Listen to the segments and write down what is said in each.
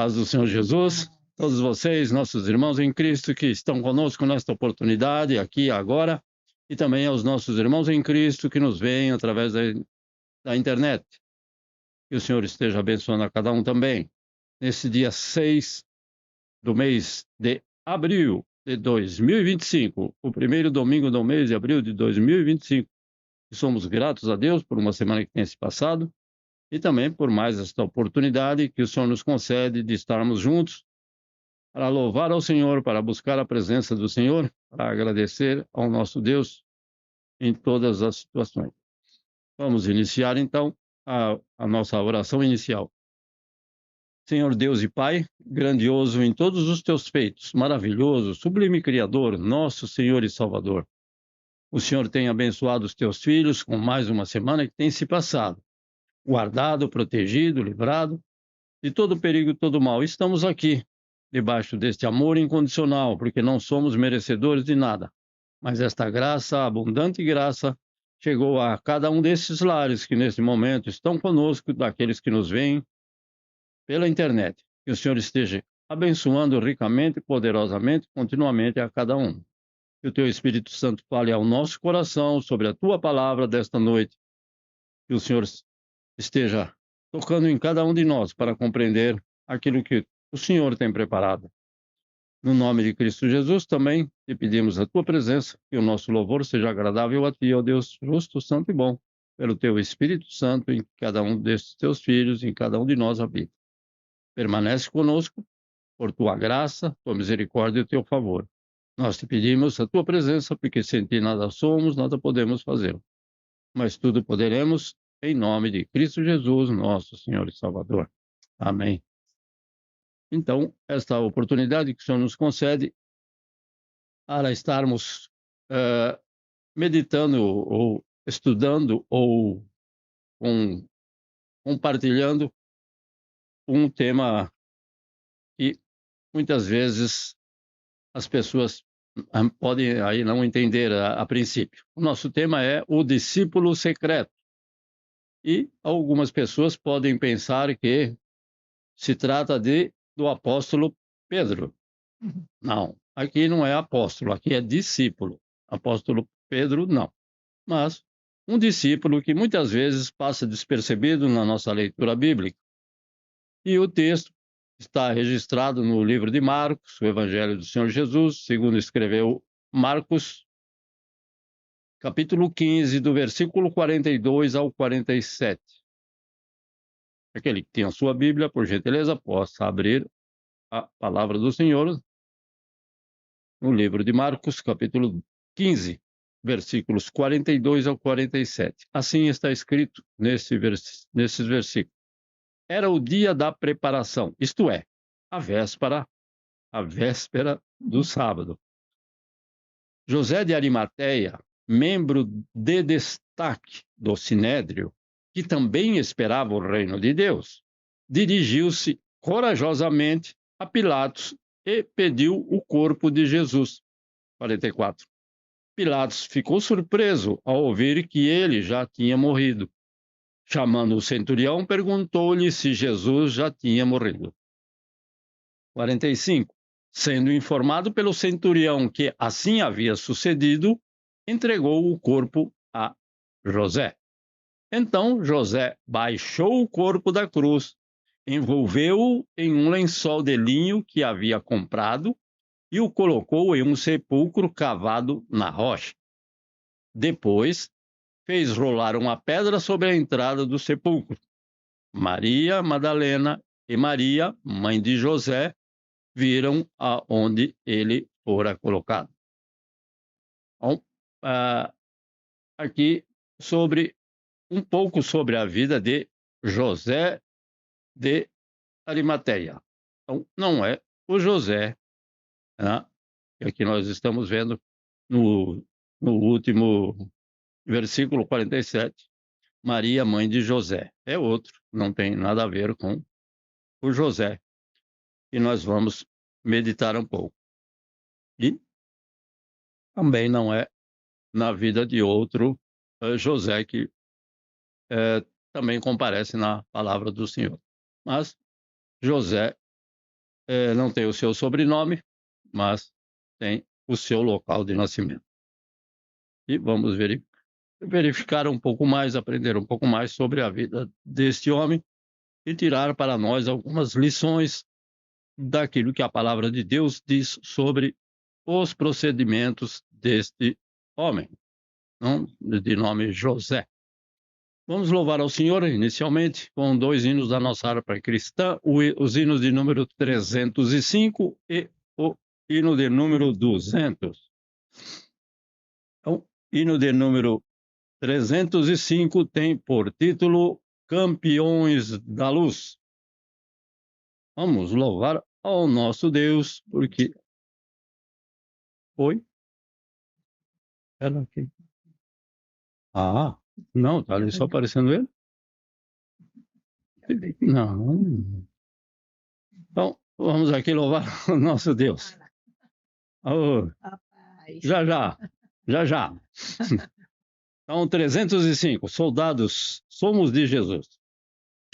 paz do Senhor Jesus, todos vocês, nossos irmãos em Cristo que estão conosco nesta oportunidade, aqui e agora, e também aos nossos irmãos em Cristo que nos veem através da internet. Que o Senhor esteja abençoando a cada um também. Nesse dia 6 do mês de abril de 2025, o primeiro domingo do mês de abril de 2025, e somos gratos a Deus por uma semana que tem se passado, e também por mais esta oportunidade que o Senhor nos concede de estarmos juntos para louvar ao Senhor, para buscar a presença do Senhor, para agradecer ao nosso Deus em todas as situações. Vamos iniciar então a nossa oração inicial. Senhor Deus e Pai, grandioso em todos os teus feitos, maravilhoso, sublime Criador, nosso Senhor e Salvador. O Senhor tem abençoado os teus filhos com mais uma semana que tem se passado. Guardado, protegido, livrado de todo perigo e todo mal. Estamos aqui, debaixo deste amor incondicional, porque não somos merecedores de nada. Mas esta graça, abundante graça, chegou a cada um desses lares que nesse momento estão conosco, daqueles que nos veem pela internet. Que o Senhor esteja abençoando ricamente, poderosamente, continuamente a cada um. Que o teu Espírito Santo fale ao nosso coração sobre a tua palavra desta noite. Que o Senhor esteja tocando em cada um de nós para compreender aquilo que o Senhor tem preparado. No nome de Cristo Jesus também te pedimos a tua presença, que o nosso louvor seja agradável a ti, ó Deus justo, santo e bom, pelo teu Espírito Santo em cada um destes teus filhos, em cada um de nós habita. Permanece conosco por tua graça, tua misericórdia e teu favor. Nós te pedimos a tua presença, porque sem ti nada somos, nada podemos fazer. Mas tudo poderemos em nome de Cristo Jesus, nosso Senhor e Salvador. Amém. Então, esta oportunidade que o Senhor nos concede para estarmos meditando ou estudando ou compartilhando um tema que muitas vezes as pessoas podem aí não entender a princípio. O nosso tema é o discípulo secreto. E algumas pessoas podem pensar que se trata do apóstolo Pedro. Não, aqui não é apóstolo, aqui é discípulo. Apóstolo Pedro, não. Mas um discípulo que muitas vezes passa despercebido na nossa leitura bíblica. E o texto está registrado no livro de Marcos, o Evangelho do Senhor Jesus, segundo escreveu Marcos, capítulo 15, do versículo 42 ao 47. Aquele que tem a sua Bíblia, por gentileza, possa abrir a palavra do Senhor no livro de Marcos, capítulo 15, versículos 42 ao 47. Assim está escrito nesses versículos. Era o dia da preparação, isto é, a véspera do sábado. José de Arimateia, membro de destaque do Sinédrio, que também esperava o reino de Deus, dirigiu-se corajosamente a Pilatos e pediu o corpo de Jesus. 44. Pilatos ficou surpreso ao ouvir que ele já tinha morrido. Chamando o centurião, perguntou-lhe se Jesus já tinha morrido. 45. Sendo informado pelo centurião que assim havia sucedido, entregou o corpo a José. Então José baixou o corpo da cruz, envolveu-o em um lençol de linho que havia comprado e o colocou em um sepulcro cavado na rocha. Depois, fez rolar uma pedra sobre a entrada do sepulcro. Maria Madalena e Maria, mãe de José, viram aonde ele fora colocado. Então, aqui um pouco sobre a vida de José de Arimateia. Então, não é o José, né, que aqui nós estamos vendo no último versículo 47, Maria, mãe de José. É outro, não tem nada a ver com o José. E nós vamos meditar um pouco. E também não é na vida de outro José que também comparece na palavra do Senhor. Mas José não tem o seu sobrenome, mas tem o seu local de nascimento. E vamos verificar um pouco mais, aprender um pouco mais sobre a vida deste homem e tirar para nós algumas lições daquilo que a palavra de Deus diz sobre os procedimentos deste homem, não? De nome José. Vamos louvar ao Senhor inicialmente com 2 hinos da nossa harpa cristã, os hinos de número 305 e o hino de número 200. Então, hino de número 305 tem por título Campeões da Luz. Vamos louvar ao nosso Deus, porque... Oi? Ela aqui. Ah, não, tá ali só aparecendo ele? Não. Então, vamos aqui louvar o nosso Deus. Oh, já. Então, 305, soldados, somos de Jesus.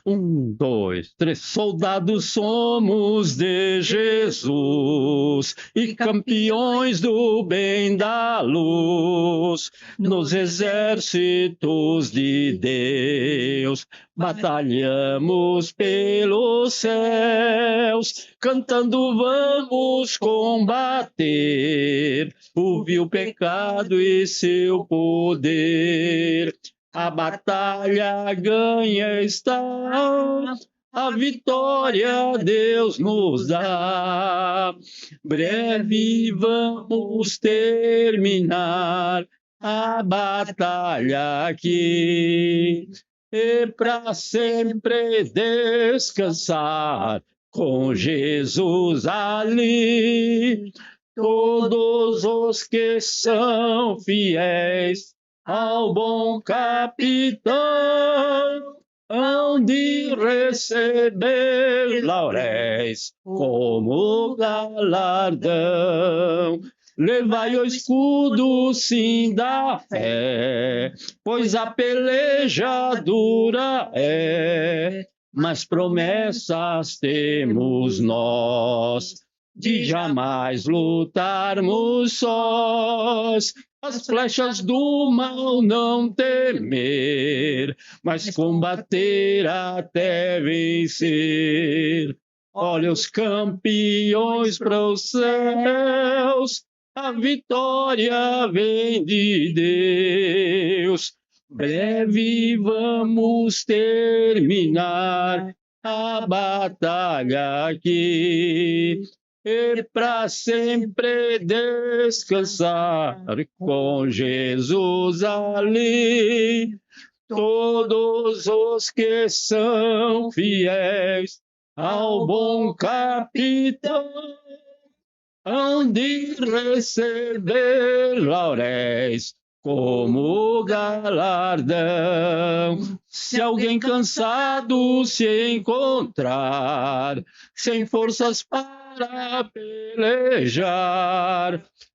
1, 2, 3. Soldados somos de Jesus e campeões do bem da luz. Nos exércitos de Deus batalhamos pelos céus, cantando vamos combater o vil pecado e seu poder. A batalha ganha está, a vitória Deus nos dá. Breve vamos terminar a batalha aqui e para sempre descansar com Jesus ali. Todos os que são fiéis ao bom capitão hão de receber lauréis como galardão. Levai o escudo, sim, da fé, pois a peleja dura é, mas promessas temos nós de jamais lutarmos sós. As flechas do mal não temer, mas combater até vencer. Olha os campeões para os céus, a vitória vem de Deus. Breve vamos terminar a batalha aqui e para sempre descansar com Jesus ali. Todos os que são fiéis ao bom capitão hão de receber lauréis como galardão. Se alguém cansado se encontrar, sem forças para pelejar,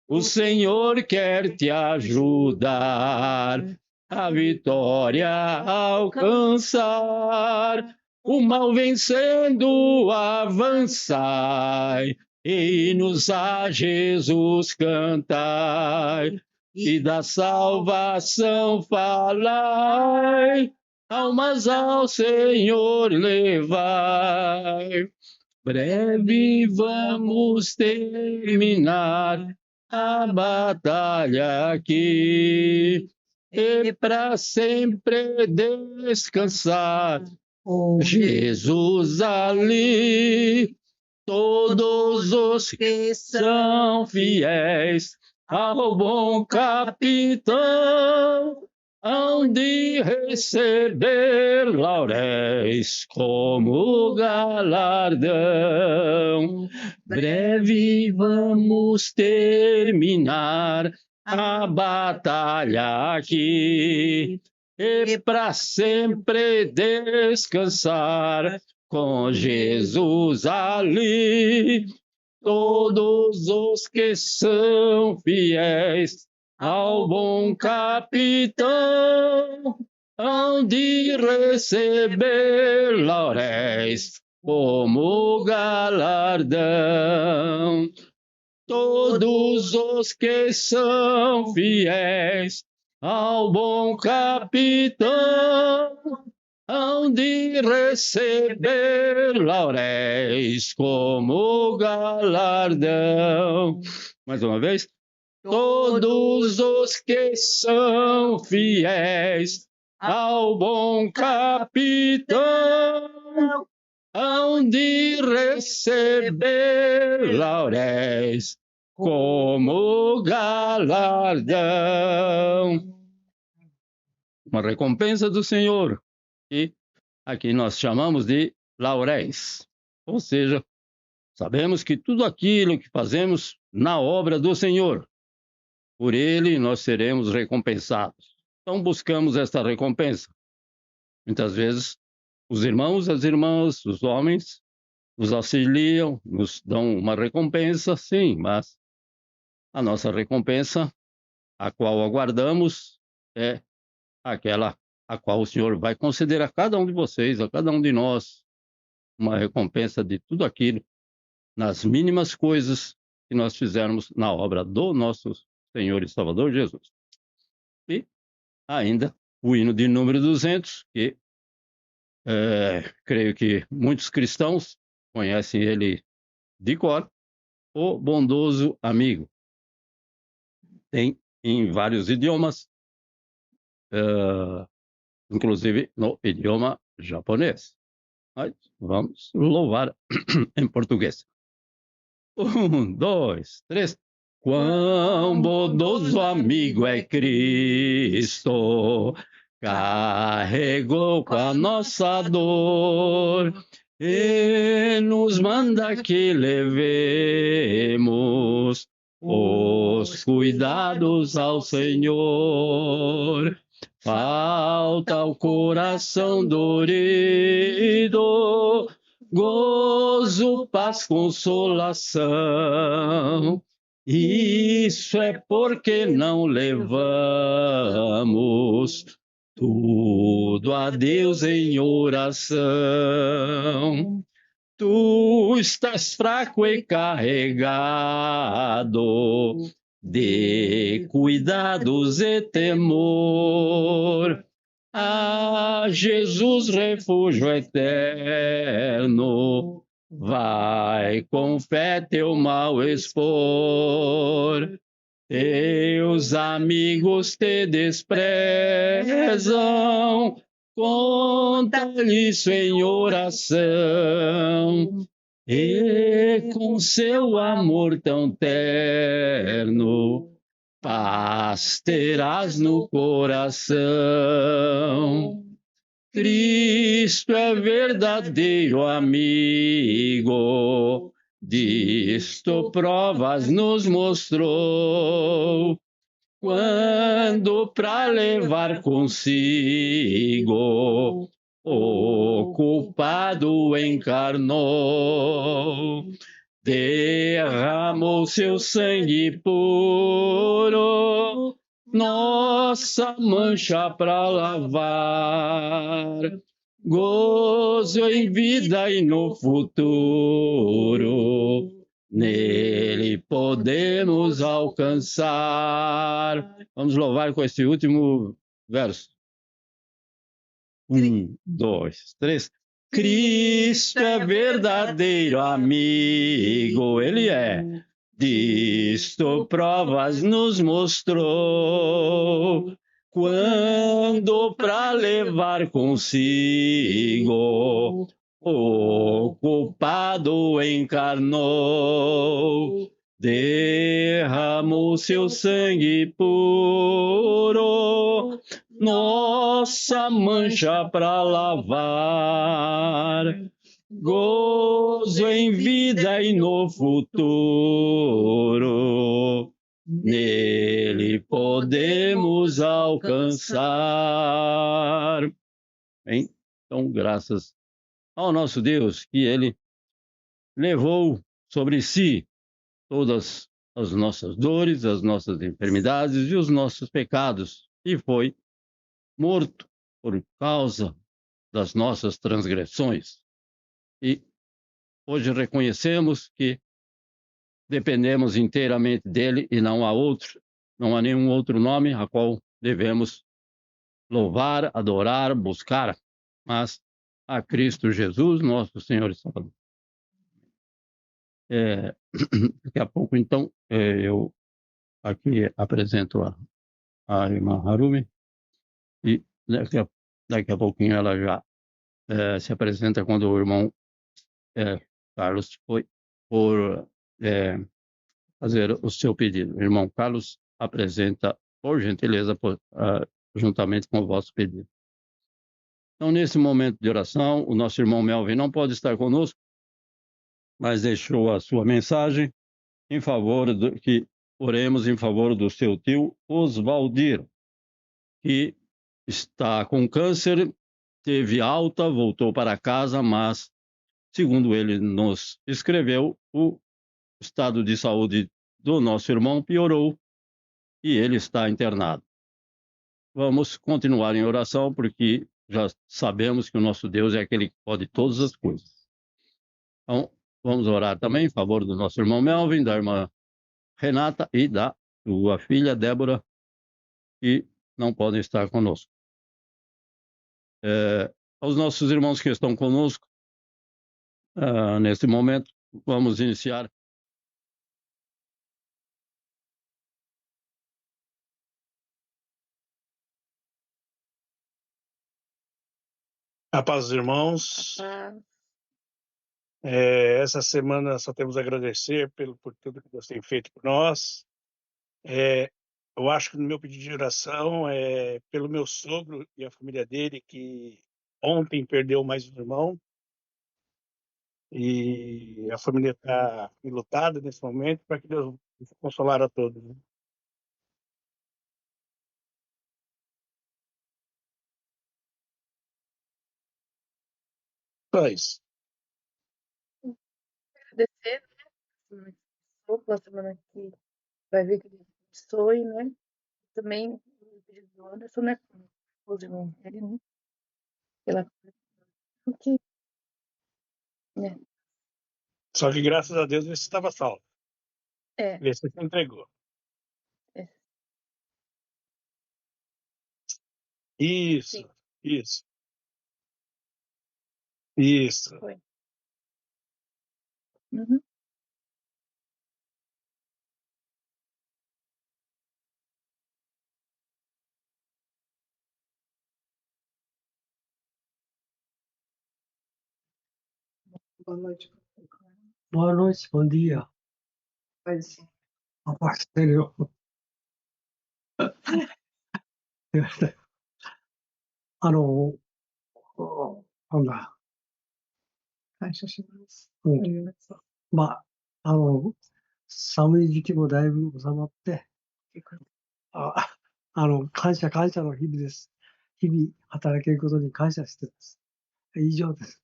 o Senhor quer te ajudar a vitória alcançar. O mal vencendo avançai, e hinos a Jesus cantai, e da salvação falai, almas ao Senhor levai. Breve vamos terminar a batalha aqui e para sempre descansar com Jesus ali. Todos os que são fiéis ao bom capitão hão de receber lauréis como galardão. Breve vamos terminar a batalha aqui e para sempre descansar com Jesus ali. Todos os que são fiéis ao bom capitão hão de receber lauréis como galardão. Todos os que são fiéis ao bom capitão hão de receber lauréis como galardão. Mais uma vez. Todos os que são fiéis ao bom capitão hão de receber lauréis como galardão. Uma recompensa do Senhor, que aqui nós chamamos de lauréis. Ou seja, sabemos que tudo aquilo que fazemos na obra do Senhor, por ele nós seremos recompensados. Então buscamos esta recompensa. Muitas vezes os irmãos, as irmãs, os homens nos auxiliam, nos dão uma recompensa, sim, mas a nossa recompensa, a qual aguardamos, é aquela a qual o Senhor vai conceder a cada um de vocês, a cada um de nós, uma recompensa de tudo aquilo, nas mínimas coisas que nós fizermos na obra do nosso Senhor e Salvador Jesus. E ainda o hino de número 200, que creio que muitos cristãos conhecem ele de cor, o bondoso amigo. Tem em vários idiomas, inclusive no idioma japonês. Mas vamos louvar em português. 1, 2, 3. Quão bondoso amigo é Cristo, carregou com a nossa dor e nos manda que levemos os cuidados ao Senhor. Falta ao coração dorido gozo, paz, consolação. Isso é porque não levamos tudo a Deus em oração. Tu estás fraco e carregado de cuidados e temor. Ah, Jesus, refúgio eterno, vai com fé teu mal expor. Teus amigos te desprezam, conta-lhe isso em oração. E com seu amor tão terno, paz terás no coração. Cristo é verdadeiro amigo, disto provas nos mostrou, quando para levar consigo o culpado encarnou. Derramou seu sangue puro, nossa mancha para lavar. Gozo em vida e no futuro, nele podemos alcançar. Vamos louvar com este último verso. 1, 2, 3. Cristo é verdadeiro amigo, ele é. Disto provas nos mostrou, quando para levar consigo o culpado encarnou. Derramou seu sangue puro, nossa mancha para lavar. Gozo em vida e no futuro, nele podemos alcançar. Bem, então, graças ao nosso Deus, que ele levou sobre si todas as nossas dores, as nossas enfermidades e os nossos pecados, e foi morto por causa das nossas transgressões. E hoje reconhecemos que dependemos inteiramente dele e não há outro, não há nenhum outro nome a qual devemos louvar, adorar, buscar, mas a Cristo Jesus, nosso Senhor e Salvador. Daqui a pouco, então, eu aqui apresento a irmã Harumi e daqui a pouquinho ela já se apresenta quando o irmão Carlos foi por fazer o seu pedido. O irmão Carlos apresenta, por gentileza, juntamente com o vosso pedido. Então, nesse momento de oração, o nosso irmão Melvin não pode estar conosco, mas deixou a sua mensagem em favor que oremos em favor do seu tio Oswaldir, que está com câncer, teve alta, voltou para casa, mas, segundo ele nos escreveu, o estado de saúde do nosso irmão piorou e ele está internado. Vamos continuar em oração, porque já sabemos que o nosso Deus é aquele que pode todas as coisas. Então, vamos orar também em favor do nosso irmão Melvin, da irmã Renata e da sua filha Débora, que não podem estar conosco. Aos nossos irmãos que estão conosco, nesse momento, vamos iniciar. A paz dos irmãos. Essa semana só temos a agradecer por tudo que Deus tem feito por nós. Eu acho que no meu pedido de oração é pelo meu sogro e a família dele, que ontem perdeu mais um irmão. E a família está enlutada nesse momento, para que Deus possa consolar a todos. Né? Só isso. Agradecer, né? Pela semana que vai ver que ele abençoe, né? Também o pedido do Anderson, né? Os irmãos dele, né? Pela que, né? Só que graças a Deus você estava salvo. Você se entregou. Isso, sim. Isso. Foi. Uhum. Boa noite. Boa noite, bom dia. Pode sim. A paz do Senhor.なんだ。感謝します。うんありがとう。寒い時期もだいぶ収まって、感謝の日々です。日々働けることに感謝してます。以上です。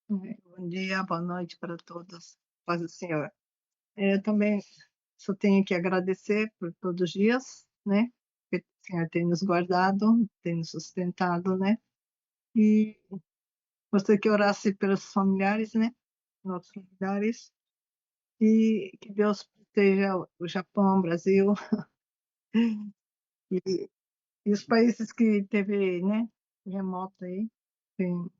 Bom dia, boa noite para todos. Paz do Senhor. Eu também só tenho que agradecer por todos os dias, né? Que o Senhor tem nos guardado, tem nos sustentado, né? E gostaria que orasse pelos familiares, né? Nossos familiares. E que Deus proteja o Japão, o Brasil. E os países que teve, né? Remoto aí. Tem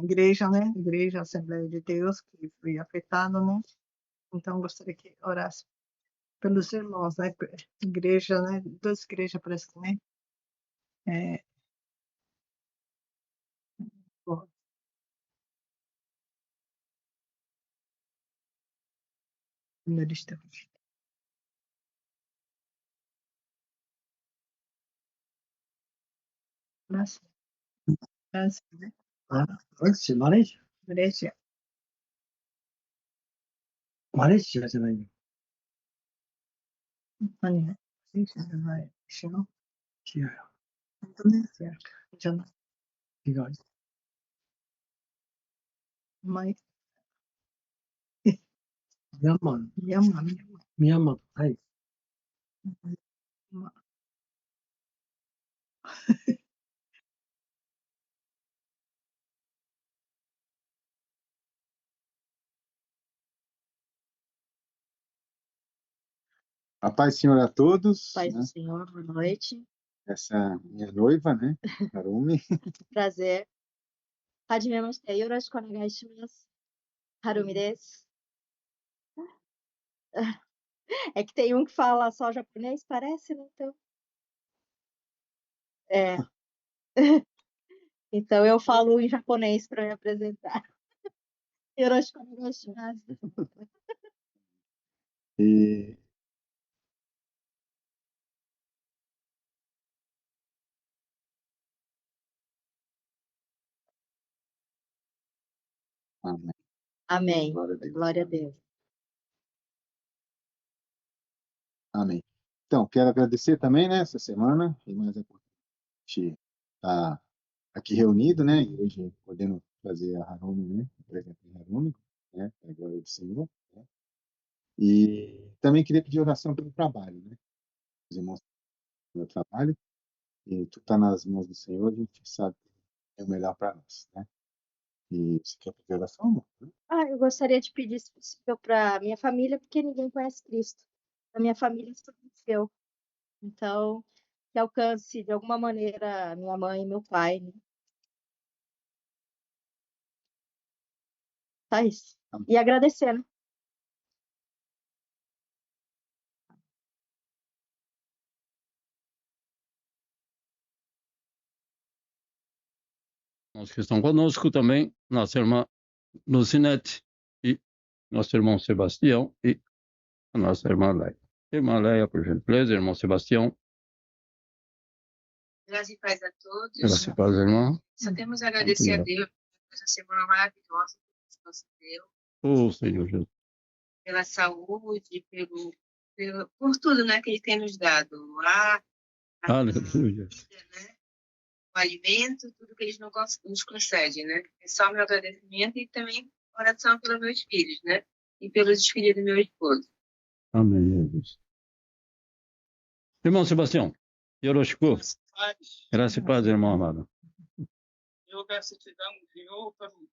igreja, né? Igreja, Assembleia de Deus, que foi afetado, né? Então, gostaria que orasse pelos irmãos, né? Igreja, né? Duas igrejas, parece que, né? Bom. Primeirista. Nossa. Nossa, né? Malaysia? Igreja. マレーシアじゃないよ。何がigrejaじゃないでしょ。違うよ。インドネシアじゃない。違う。ミミャンマー。ャンマー。ミャンマー。はい。A paz do Senhor a todos, Paz né? do Senhor, boa noite. Essa é minha noiva, né? Harumi. Prazer. Hajime mashite. Yoroshiku onegai shimasu. Harumi desu. É que tem um que fala só japonês, parece, né? Então, é. Então eu falo em japonês para me apresentar. Yoroshiku onegai shimasu. E amém. Amém. Glória a Deus. Glória a Deus. Amém. Então, quero agradecer também, né, essa semana, e mais importante, estar aqui reunido, né, e hoje podendo fazer a Harumi, né, apresentar a Harumi, né, para a glória do Senhor, né. E também queria pedir oração pelo trabalho, né, os irmãos pelo trabalho, e tudo está nas mãos do Senhor, a gente sabe que é o melhor para nós, né. E você quer pedir oração, amor? Eu gostaria de pedir, se possível, para minha família, porque ninguém conhece Cristo. A minha família só conheceu. Então, que alcance de alguma maneira minha mãe e meu pai, né? Só isso. Amém. E agradecer, né? Os que estão conosco também, nossa irmã Lucinete e nosso irmão Sebastião e a nossa irmã Leia. Irmã Leia, por gentileza, irmão Sebastião. Graça e paz a todos. Graça e paz, irmão. Só temos a agradecer a Deus por essa semana maravilhosa que Deus nos deu, Ô, Senhor Jesus. pela saúde, por tudo, né, que Ele tem nos dado. O ar, a Aleluia. vida, né, o alimento, tudo que Ele nos concede, né. É só meu agradecimento e também oração pelos meus filhos, né, e pelos filhos do meu esposo. Amém, Jesus. Irmão Sebastião, Yoroshiku. Graça e paz, irmão amado. Eu peço gratidão ao Senhor pelo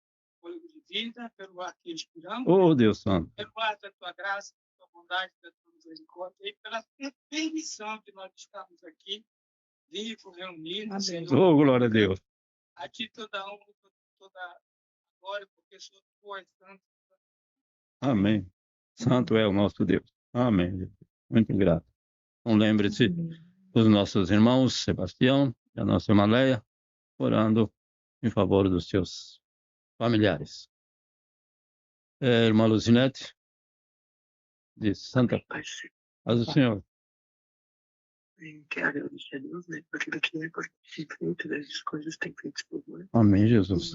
fôlego de vida, pelo ar que respiramos, Ô, Deus Santo. pelo ar da tua graça, da tua bondade, da tua misericórdia, e pela permissão de nós estarmos aqui, vivos, reunidos, Senhor. Ô, glória a Deus. A ti toda honra, toda glória, porque sou tu és santo. Amém. Santo é o nosso Deus. Amém. Muito grato. Então, lembre-se dos nossos irmãos Sebastião e a nossa irmã Leia, orando em favor dos seus familiares. Irmã Lucinete, de Santa Paz do Senhor. Quero agradecer a Deus, né, por aquilo que é feito, das coisas que tem feito por nós. Amém, Jesus.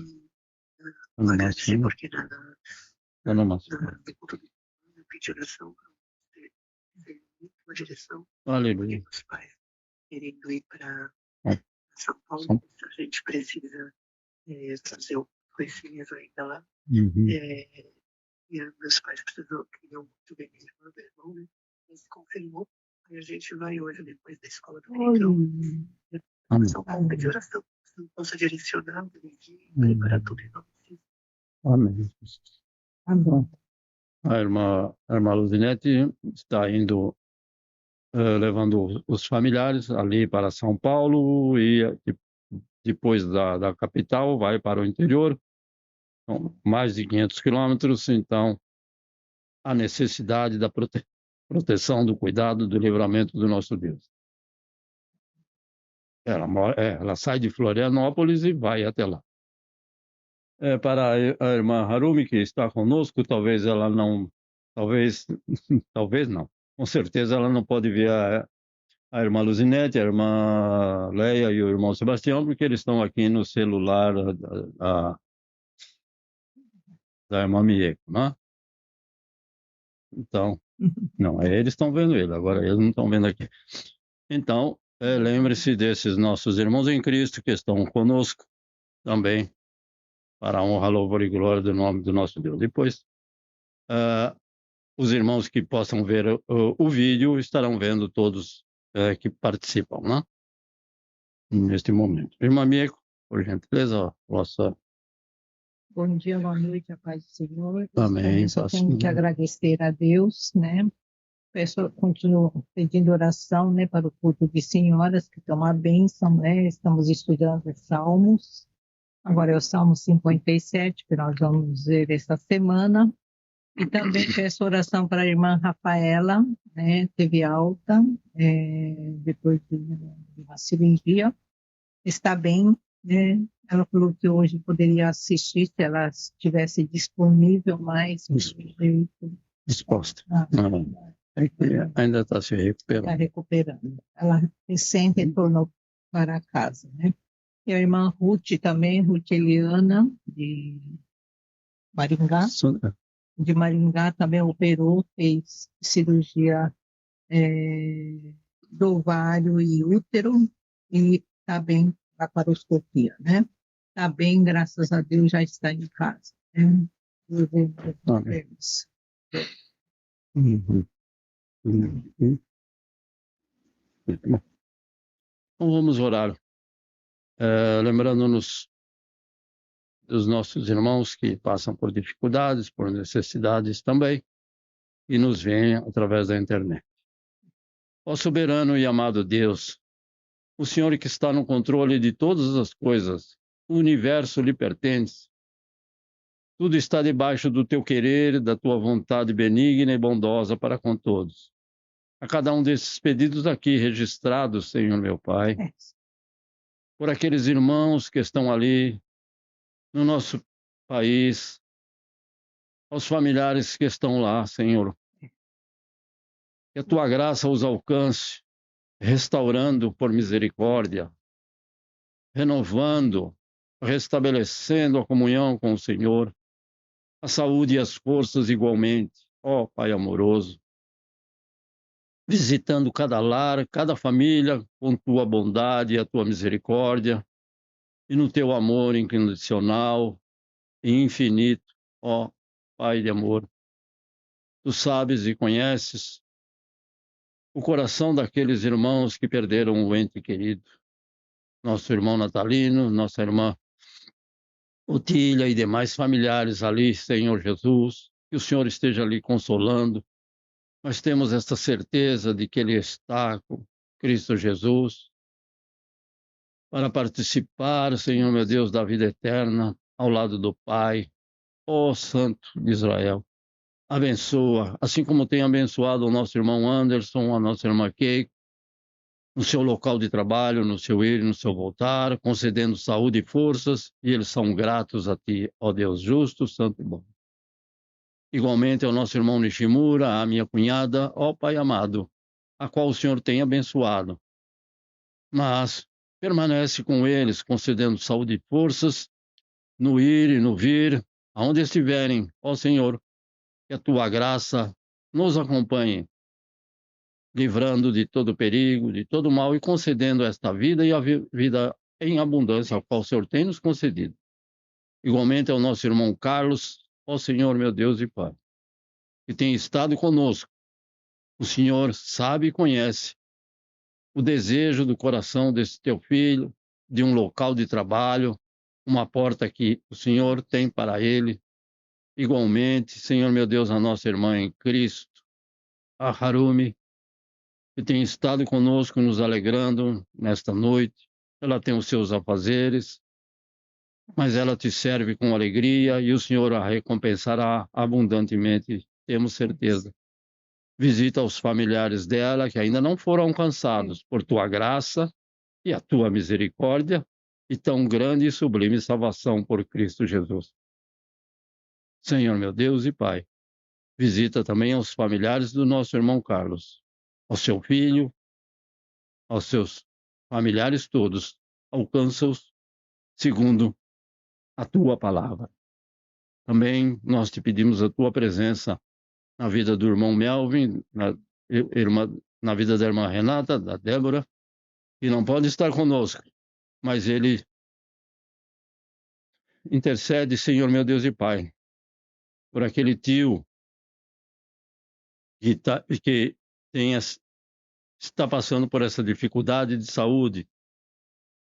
Agradecer porque nada pedir oração, uma direção. Aleluia. Os pais querendo ir para São Paulo, a gente precisa fazer coisinhas ainda lá. E meus pais queriam muito bem mesmo, meu irmão, né? Ele se confirmou. Aí a gente vai hoje, depois da escola do Então, São Paulo pedir oração. Que não possa direcionar, dirigir, preparar tudo em nome de Jesus. Amém. Amém. A irmã Luzinete está indo, levando os familiares ali para São Paulo e depois da capital vai para o interior, então, mais de 500 quilômetros, então a necessidade da proteção, do cuidado, do livramento do nosso Deus. Ela sai de Florianópolis e vai até lá. Para a irmã Harumi, que está conosco, talvez ela não, talvez não, com certeza ela não pode ver a irmã Luzinete, a irmã Leia e o irmão Sebastião, porque eles estão aqui no celular da irmã Mieko, né? Então, não, eles estão vendo ele, agora eles não estão vendo aqui. Então, lembre-se desses nossos irmãos em Cristo que estão conosco também, para a honra, louvor e glória do nome do nosso Deus. Depois, os irmãos que possam ver o vídeo estarão vendo todos que participam, né? Neste momento. Irmã Mieko, por gentileza, vossa... Bom dia, boa noite, a paz do Senhor. Amém. Eu só tenho que agradecer a Deus, né? Continuo pedindo oração, né, para o culto de senhoras, que estão a bênção, né? Estamos estudando os Salmos. Agora é o Salmo 57, que nós vamos ver essa semana. E também peço oração para a irmã Rafaela, né? Teve alta, depois de uma cirurgia. Está bem, né? Ela falou que hoje poderia assistir se ela estivesse disponível, mas disposta. Ainda está se recuperando. Está recuperando. Ela recém retornou para casa, né? E a irmã Ruth também, Ruth Eliana, de Maringá. De Maringá também operou, fez cirurgia do ovário e útero e está bem, laparoscopia, né? Está bem, graças a Deus, já está em casa. Né? Então vamos orar, lembrando-nos dos nossos irmãos que passam por dificuldades, por necessidades também, e nos veem através da internet. Ó soberano e amado Deus, o Senhor que está no controle de todas as coisas, o universo lhe pertence. Tudo está debaixo do teu querer, da tua vontade benigna e bondosa para com todos. A cada um desses pedidos aqui registrados, Senhor meu Pai, por aqueles irmãos que estão ali no nosso país, aos familiares que estão lá, Senhor. Que a tua graça os alcance, restaurando por misericórdia, renovando, restabelecendo a comunhão com o Senhor, a saúde e as forças igualmente, ó Pai amoroso, visitando cada lar, cada família com tua bondade e a tua misericórdia, e no teu amor incondicional e infinito, ó Pai de amor. Tu sabes e conheces o coração daqueles irmãos que perderam o ente querido. Nosso irmão Natalino, nossa irmã Otília e demais familiares ali, Senhor Jesus, que o Senhor esteja ali consolando. Nós temos esta certeza de que Ele está com Cristo Jesus para participar, Senhor meu Deus, da vida eterna ao lado do Pai, ó Santo de Israel. Abençoa, assim como tem abençoado o nosso irmão Anderson, a nossa irmã Keiko, no seu local de trabalho, no seu ir e no seu voltar, concedendo saúde e forças, e eles são gratos a Ti, ó Deus justo, santo e bom. Igualmente ao nosso irmão Nishimura, a minha cunhada, ó Pai amado, a qual o Senhor tem abençoado. Mas permanece com eles, concedendo saúde e forças, no ir e no vir, aonde estiverem, ó Senhor, que a Tua graça nos acompanhe, livrando de todo perigo, de todo mal e concedendo esta vida e a vida em abundância, a qual o Senhor tem nos concedido. Igualmente ao nosso irmão Carlos, ó Senhor, meu Deus e Pai, que tem estado conosco. O Senhor sabe e conhece o desejo do coração desse teu filho, de um local de trabalho, uma porta que o Senhor tem para ele. Igualmente, Senhor, meu Deus, a nossa irmã em Cristo, a Harumi, que tem estado conosco, nos alegrando nesta noite. Ela tem os seus afazeres, mas ela te serve com alegria e o Senhor a recompensará abundantemente, temos certeza. Visita os familiares dela que ainda não foram alcançados por tua graça e a tua misericórdia e tão grande e sublime salvação por Cristo Jesus. Senhor, meu Deus e Pai, visita também os familiares do nosso irmão Carlos, ao seu filho, aos seus familiares todos, alcança-os segundo a tua palavra. Também nós te pedimos a tua presença na vida do irmão Melvin, na vida da irmã Renata, da Débora, que não pode estar conosco, mas ele intercede, Senhor meu Deus e Pai, por aquele tio que está passando por essa dificuldade de saúde,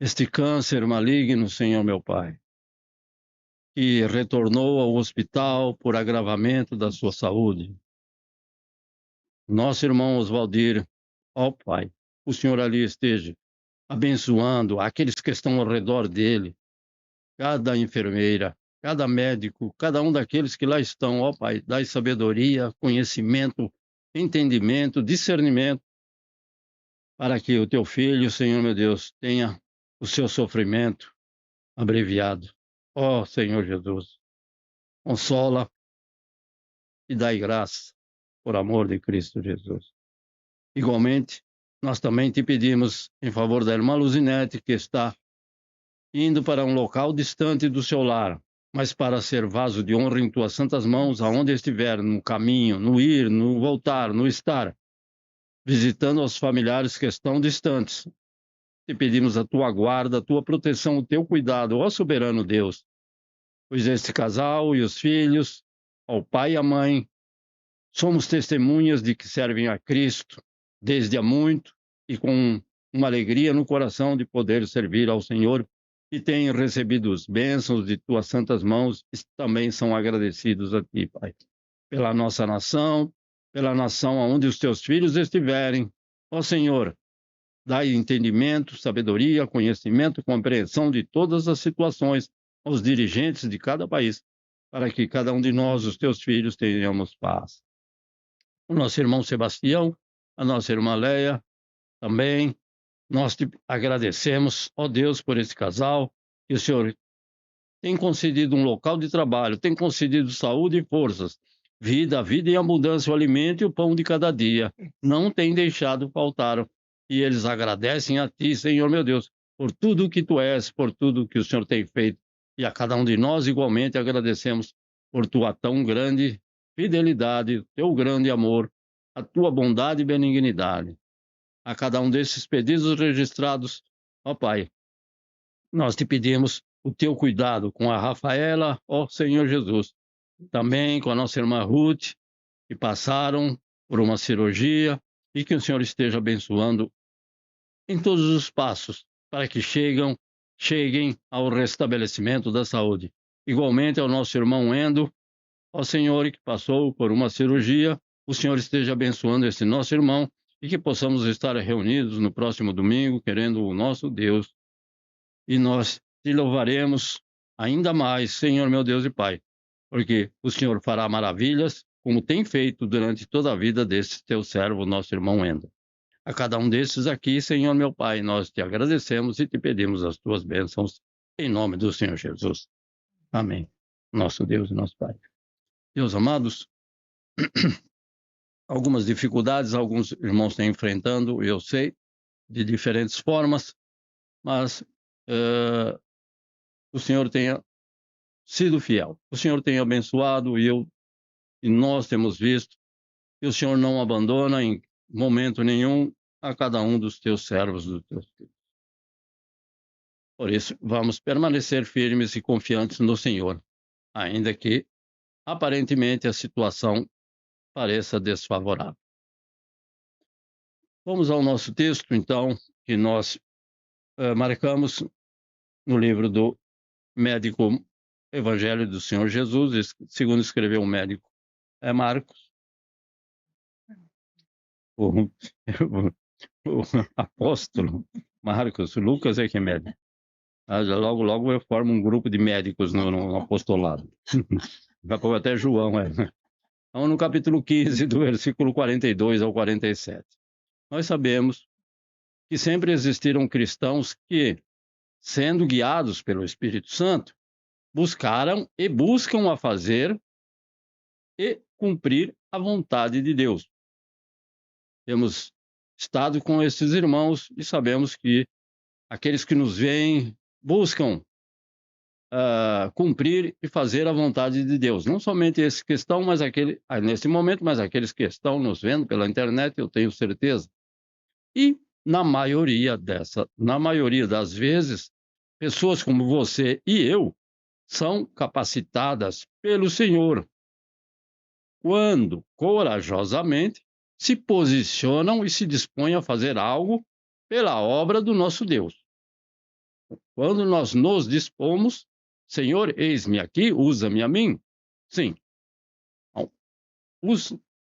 este câncer maligno, Senhor meu Pai, que retornou ao hospital por agravamento da sua saúde. nosso irmão Oswaldir, ó Pai, o Senhor ali esteja abençoando aqueles que estão ao redor dele, cada enfermeira, cada médico, cada um daqueles que lá estão, ó Pai, dai sabedoria, conhecimento, entendimento, discernimento, para que o teu filho, Senhor meu Deus, tenha o seu sofrimento abreviado. Ó Senhor Jesus, consola e dai graça por amor de Cristo Jesus. Igualmente, nós também te pedimos em favor da irmã Luzinete, que está indo para um local distante do seu lar, mas para ser vaso de honra em tuas santas mãos, aonde estiver, no caminho, no ir, no voltar, no estar, visitando os familiares que estão distantes. Te pedimos a tua guarda, a tua proteção, o teu cuidado, ó soberano Deus, pois este casal e os filhos, ao pai e à mãe, somos testemunhas de que servem a Cristo desde há muito e com uma alegria no coração de poder servir ao Senhor e têm recebido as bênçãos de tuas santas mãos e também são agradecidos a ti, Pai, pela nossa nação, pela nação onde os teus filhos estiverem. Ó Senhor, dai entendimento, sabedoria, conhecimento, compreensão de todas as situações aos dirigentes de cada país, para que cada um de nós, os teus filhos, tenhamos paz. O nosso irmão Sebastião, a nossa irmã Leia, também, nós te agradecemos, ó Deus, por esse casal, que o Senhor tem concedido um local de trabalho, tem concedido saúde e forças, vida e abundância, o alimento e o pão de cada dia. Não tem deixado faltar. E eles agradecem a ti, Senhor meu Deus, por tudo que tu és, por tudo que o Senhor tem feito. E a cada um de nós igualmente agradecemos por tua tão grande fidelidade, teu grande amor, a tua bondade e benignidade. A cada um desses pedidos registrados, ó Pai, nós te pedimos o teu cuidado com a Rafaela, ó Senhor Jesus, também com a nossa irmã Ruth, que passaram por uma cirurgia, e que o Senhor esteja abençoando em todos os passos, para que cheguem ao restabelecimento da saúde. Igualmente ao nosso irmão Endo, ó Senhor, que passou por uma cirurgia, o Senhor esteja abençoando esse nosso irmão e que possamos estar reunidos no próximo domingo, querendo o nosso Deus. E nós te louvaremos ainda mais, Senhor meu Deus e Pai, porque o Senhor fará maravilhas, como tem feito durante toda a vida desse teu servo, nosso irmão Endo. A cada um desses aqui, Senhor meu Pai, nós te agradecemos e te pedimos as tuas bênçãos, em nome do Senhor Jesus. Amém. Nosso Deus e nosso Pai. Deus amados, algumas dificuldades alguns irmãos têm enfrentando, eu sei, de diferentes formas, mas o Senhor tenha sido fiel. O Senhor tem abençoado e nós temos visto que o Senhor não abandona em momento nenhum a cada um dos teus servos, dos teus filhos. Por isso, vamos permanecer firmes e confiantes no Senhor, ainda que aparentemente a situação pareça desfavorável. Vamos ao nosso texto, então, que nós marcamos no livro do médico Evangelho do Senhor Jesus, segundo escreveu o médico Marcos, o apóstolo Marcos. Lucas é que é médico. Logo eu formo um grupo de médicos no apostolado. Vai pôr até João. Então, no capítulo 15, do versículo 42 ao 47. Nós sabemos que sempre existiram cristãos que, sendo guiados pelo Espírito Santo, buscaram e buscam a fazer e cumprir a vontade de Deus. Temos estado com esses irmãos e sabemos que aqueles que nos veem buscam cumprir e fazer a vontade de Deus. Não somente esses que estão, nesse momento, mas aqueles que estão nos vendo pela internet, eu tenho certeza. E na maioria das vezes, pessoas como você e eu são capacitadas pelo Senhor quando corajosamente se posicionam e se dispõem a fazer algo pela obra do nosso Deus. Quando nós nos dispomos, Senhor, eis-me aqui, usa-me a mim. Sim.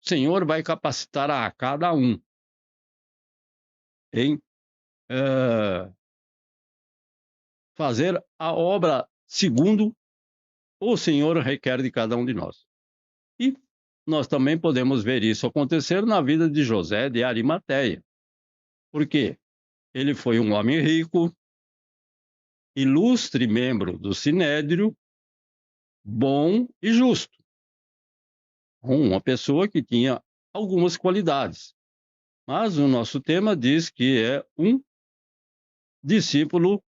Senhor vai capacitar a cada um em fazer a obra segundo o Senhor requer de cada um de nós. E nós também podemos ver isso acontecer na vida de José de Arimateia. Por quê? Ele foi um homem rico, ilustre membro do Sinédrio, bom e justo. Uma pessoa que tinha algumas qualidades. Mas o nosso tema diz que é um discípulo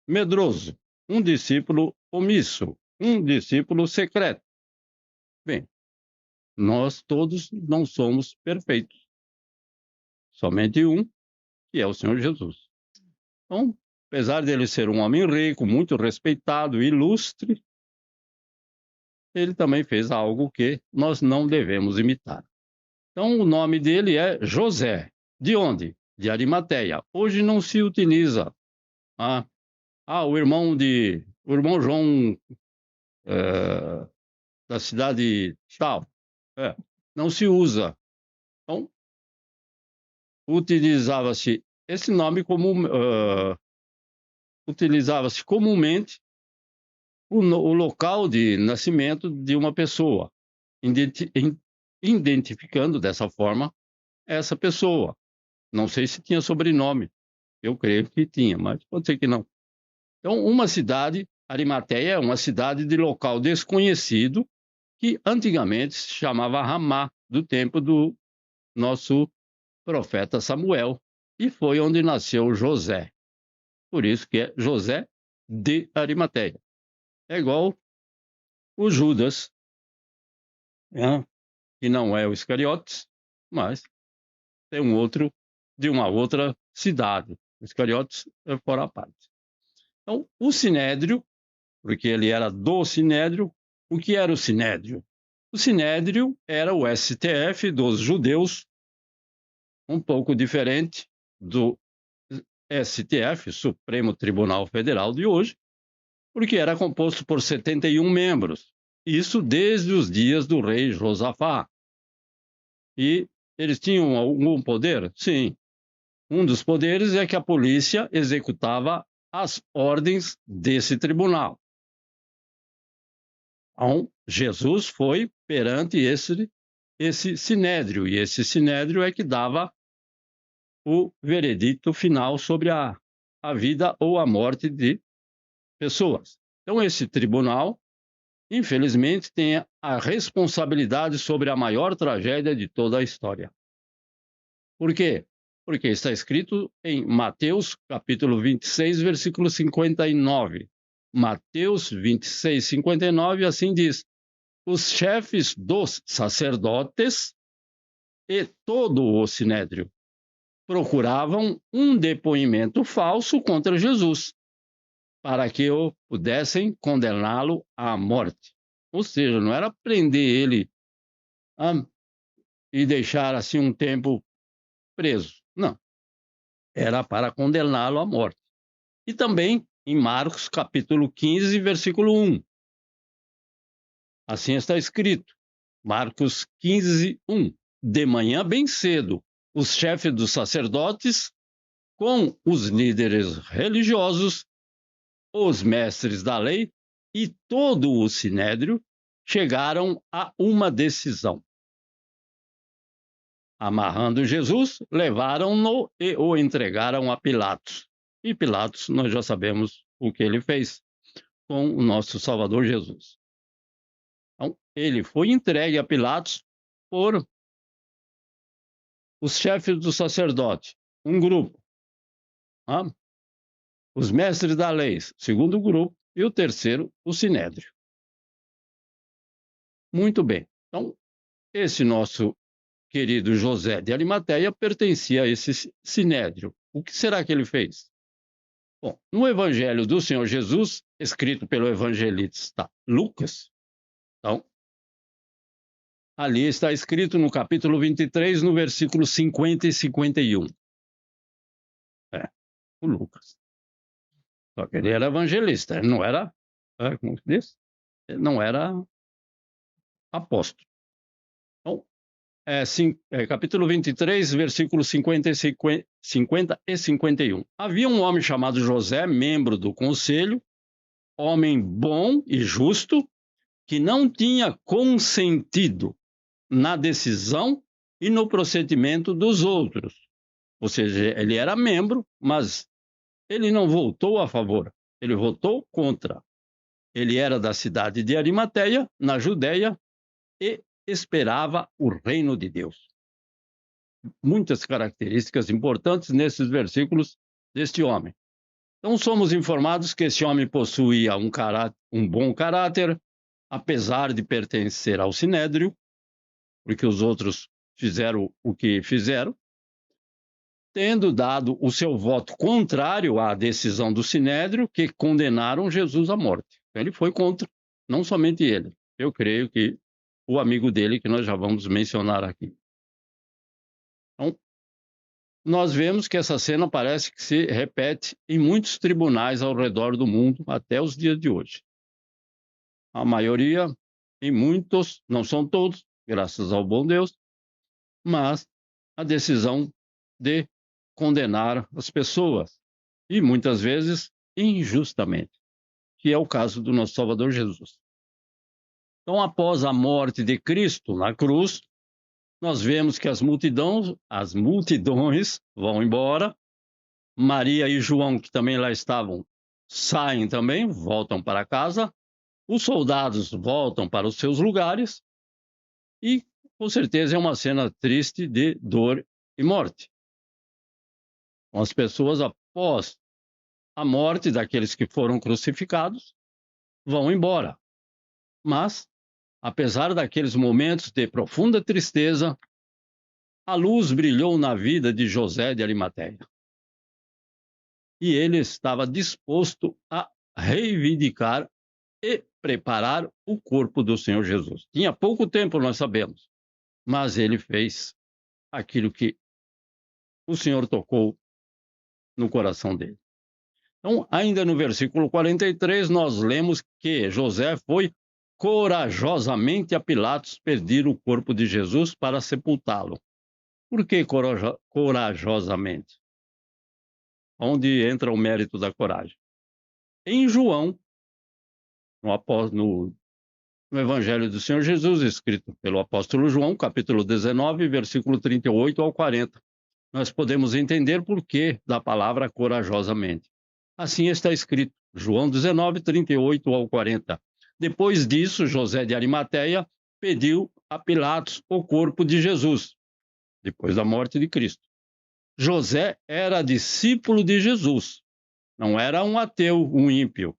medroso, um discípulo omisso, um discípulo secreto. Bem, nós todos não somos perfeitos. Somente um, que é o Senhor Jesus. Então, apesar dele ser um homem rico, muito respeitado, ilustre, ele também fez algo que nós não devemos imitar. Então, o nome dele é José. De onde? De Arimateia. Hoje não se utiliza. O irmão João da cidade tal. Não se usa. Então, utilizava-se esse nome utilizava-se comumente o local de nascimento de uma pessoa, identificando dessa forma essa pessoa. Não sei se tinha sobrenome, eu creio que tinha, mas pode ser que não. Então, uma cidade, Arimateia, é uma cidade de local desconhecido, que antigamente se chamava Ramá, do tempo do nosso profeta Samuel, e foi onde nasceu José. Por isso que é José de Arimateia. É igual o Judas, que não é o Iscariotes, mas tem um outro de uma outra cidade. O Iscariotes é fora a parte. Então, o Sinédrio, porque ele era do Sinédrio, o que era o Sinédrio? O Sinédrio era o STF dos judeus, um pouco diferente do STF, Supremo Tribunal Federal de hoje, porque era composto por 71 membros. Isso desde os dias do rei Josafá. E eles tinham algum poder? Sim. Um dos poderes é que a polícia executava as ordens desse tribunal. Então, Jesus foi perante esse sinédrio, e esse sinédrio é que dava o veredito final sobre a vida ou a morte de pessoas. Então, esse tribunal, infelizmente, tem a responsabilidade sobre a maior tragédia de toda a história. Por quê? Porque está escrito em Mateus, capítulo 26, versículo 59. Mateus 26, 59, assim diz: os chefes dos sacerdotes e todo o sinédrio procuravam um depoimento falso contra Jesus, para que o pudessem condená-lo à morte. Ou seja, não era prender ele e deixar assim um tempo preso. Não. Era para condená-lo à morte. E também em Marcos, capítulo 15, versículo 1. Assim está escrito. Marcos 15, 1. De manhã bem cedo, os chefes dos sacerdotes, com os líderes religiosos, os mestres da lei e todo o sinédrio, chegaram a uma decisão. Amarrando Jesus, levaram-no e o entregaram a Pilatos. E Pilatos, nós já sabemos o que ele fez com o nosso Salvador Jesus. Então, ele foi entregue a Pilatos por os chefes do sacerdote, um grupo. Os mestres da lei, segundo grupo, e o terceiro, o sinédrio. Muito bem. Então, esse nosso querido José de Arimateia pertencia a esse sinédrio. O que será que ele fez? Bom, no Evangelho do Senhor Jesus, escrito pelo evangelista Lucas, então, ali está escrito no capítulo 23, no versículo 50 e 51. O Lucas. Só que ele era evangelista, ele não era, como se diz? Ele não era apóstolo. Então, capítulo 23, versículos 50 e 51. Havia um homem chamado José, membro do conselho, homem bom e justo, que não tinha consentido na decisão e no procedimento dos outros. Ou seja, ele era membro, mas ele não votou a favor, ele votou contra. Ele era da cidade de Arimateia, na Judéia, e esperava o reino de Deus. Muitas características importantes nesses versículos deste homem. Então, somos informados que esse homem possuía um bom caráter, apesar de pertencer ao Sinédrio, porque os outros fizeram o que fizeram, tendo dado o seu voto contrário à decisão do Sinédrio, que condenaram Jesus à morte. Então, ele foi contra, não somente ele. Eu creio que o amigo dele, que nós já vamos mencionar aqui. Então, nós vemos que essa cena parece que se repete em muitos tribunais ao redor do mundo até os dias de hoje. A maioria, em muitos, não são todos, graças ao bom Deus, mas a decisão de condenar as pessoas, e muitas vezes injustamente, que é o caso do nosso Salvador Jesus. Então, após a morte de Cristo na cruz, nós vemos que as multidões vão embora. Maria e João, que também lá estavam, saem também, voltam para casa. Os soldados voltam para os seus lugares. E, com certeza, é uma cena triste de dor e morte. As pessoas, após a morte daqueles que foram crucificados, vão embora. Mas, apesar daqueles momentos de profunda tristeza, a luz brilhou na vida de José de Arimateia. E ele estava disposto a reivindicar e preparar o corpo do Senhor Jesus. Tinha pouco tempo, nós sabemos, mas ele fez aquilo que o Senhor tocou no coração dele. Então, ainda no versículo 43, nós lemos que José foi corajosamente a Pilatos pedir o corpo de Jesus para sepultá-lo. Por que corajosamente? Onde entra o mérito da coragem? Em João, no Evangelho do Senhor Jesus, escrito pelo apóstolo João, capítulo 19, versículo 38 ao 40, nós podemos entender por que da palavra corajosamente. Assim está escrito, João 19, 38 ao 40. Depois disso, José de Arimateia pediu a Pilatos o corpo de Jesus, depois da morte de Cristo. José era discípulo de Jesus, não era um ateu, um ímpio,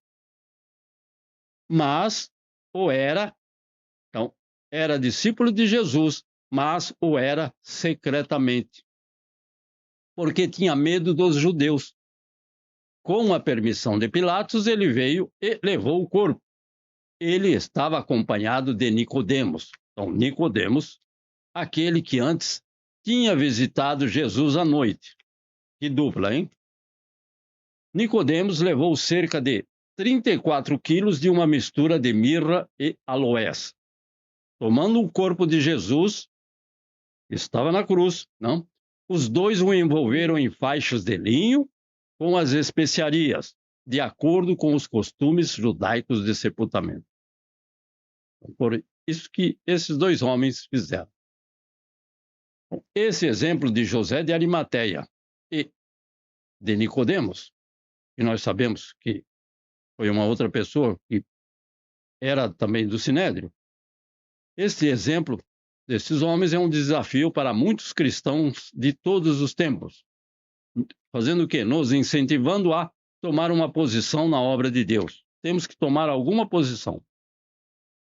mas o era, então, era discípulo de Jesus, mas o era secretamente, porque tinha medo dos judeus. Com a permissão de Pilatos, ele veio e levou o corpo. Ele estava acompanhado de Nicodemos. Então, Nicodemos, aquele que antes tinha visitado Jesus à noite. Que dupla, hein? Nicodemos levou cerca de 34 quilos de uma mistura de mirra e aloés. Tomando o corpo de Jesus, estava na cruz, não? Os dois o envolveram em faixas de linho com as especiarias, de acordo com os costumes judaicos de sepultamento. Por isso que esses dois homens fizeram. Esse exemplo de José de Arimateia e de Nicodemos, que nós sabemos que foi uma outra pessoa que era também do Sinédrio, esse exemplo desses homens é um desafio para muitos cristãos de todos os tempos. Fazendo o quê? Nos incentivando a tomar uma posição na obra de Deus. Temos que tomar alguma posição.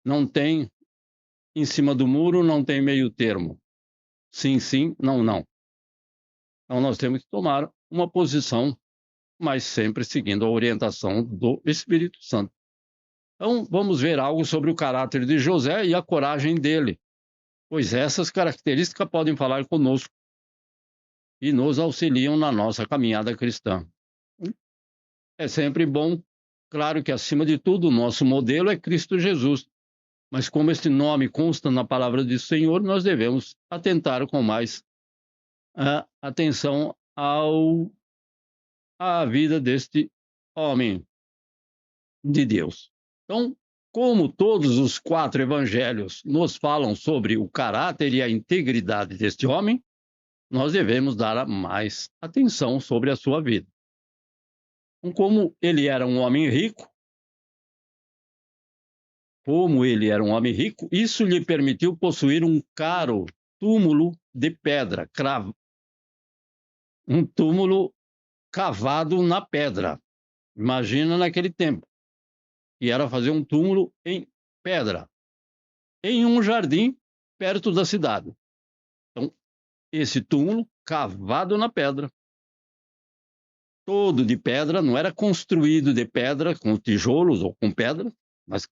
Não tem em cima do muro, não tem meio termo. Sim, sim, não, não. Então nós temos que tomar uma posição, mas sempre seguindo a orientação do Espírito Santo. Então vamos ver algo sobre o caráter de José e a coragem dele, pois essas características podem falar conosco e nos auxiliam na nossa caminhada cristã. É sempre bom, claro que acima de tudo, o nosso modelo é Cristo Jesus. Mas como este nome consta na palavra do Senhor, nós devemos atentar com mais atenção à vida deste homem de Deus. Então, como todos os 4 evangelhos nos falam sobre o caráter e a integridade deste homem, nós devemos dar mais atenção sobre a sua vida. Então, como ele era um homem rico, isso lhe permitiu possuir um caro túmulo de pedra, um túmulo cavado na pedra. Imagina naquele tempo. E era fazer um túmulo em pedra, em um jardim perto da cidade. Então, esse túmulo cavado na pedra, todo de pedra, não era construído de pedra, com tijolos ou com pedra, mas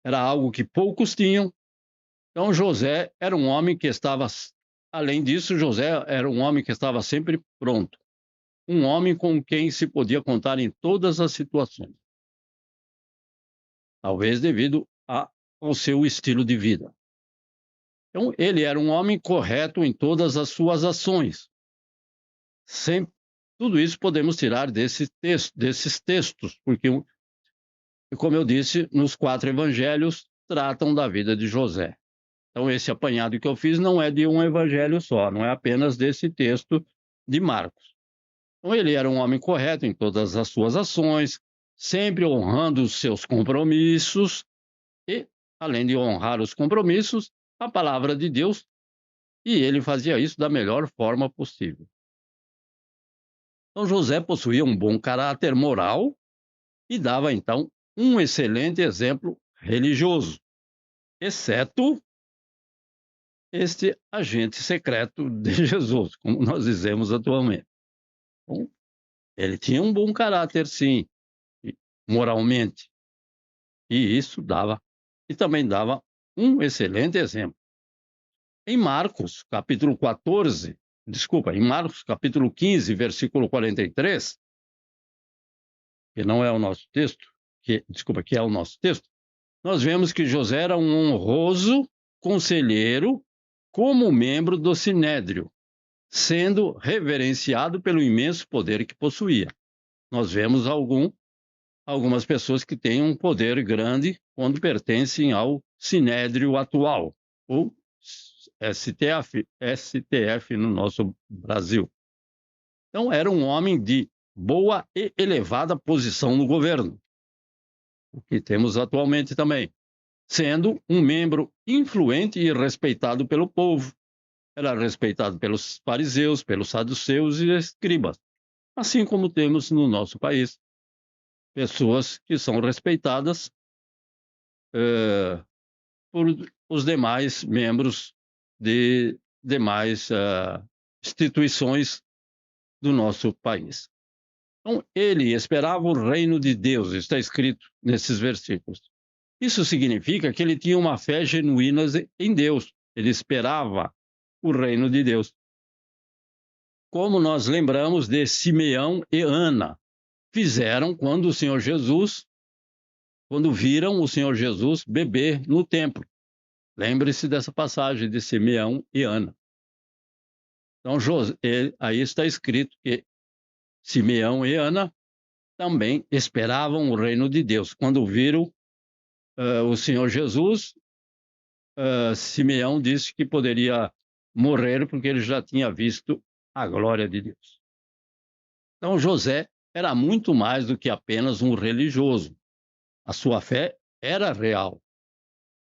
era algo que poucos tinham. Então, José era um homem que estava, além disso, José era um homem que estava sempre pronto. Um homem com quem se podia contar em todas as situações. Talvez devido ao seu estilo de vida. Então, ele era um homem correto em todas as suas ações. Tudo isso podemos tirar desses textos, porque, como eu disse, nos 4 evangelhos tratam da vida de José. Então, esse apanhado que eu fiz não é de um evangelho só, não é apenas desse texto de Marcos. Então, ele era um homem correto em todas as suas ações, sempre honrando os seus compromissos e, além de honrar os compromissos, a palavra de Deus, e ele fazia isso da melhor forma possível. Então, José possuía um bom caráter moral e dava, então, um excelente exemplo religioso, exceto este agente secreto de Jesus, como nós dizemos atualmente. Então, ele tinha um bom caráter, sim, moralmente, e isso também dava um excelente exemplo. Em Marcos, capítulo 15, versículo 43, que não é o nosso texto, que é o nosso texto, nós vemos que José era um honroso conselheiro como membro do Sinédrio, sendo reverenciado pelo imenso poder que possuía. Nós vemos algumas pessoas que têm um poder grande quando pertencem ao Sinédrio atual, ou STF no nosso Brasil. Então, era um homem de boa e elevada posição no governo, o que temos atualmente também, sendo um membro influente e respeitado pelo povo. Era respeitado pelos fariseus, pelos saduceus e escribas, assim como temos no nosso país pessoas que são respeitadas por os demais membros de demais instituições do nosso país. Então, ele esperava o reino de Deus, está escrito nesses versículos. Isso significa que ele tinha uma fé genuína em Deus. Ele esperava o reino de Deus. Como nós lembramos de Simeão e Ana, fizeram quando viram o Senhor Jesus beber no templo. Lembre-se dessa passagem de Simeão e Ana. Então, aí está escrito que Simeão e Ana também esperavam o reino de Deus. Quando viram o Senhor Jesus, Simeão disse que poderia morrer porque ele já tinha visto a glória de Deus. Então, José era muito mais do que apenas um religioso. A sua fé era real.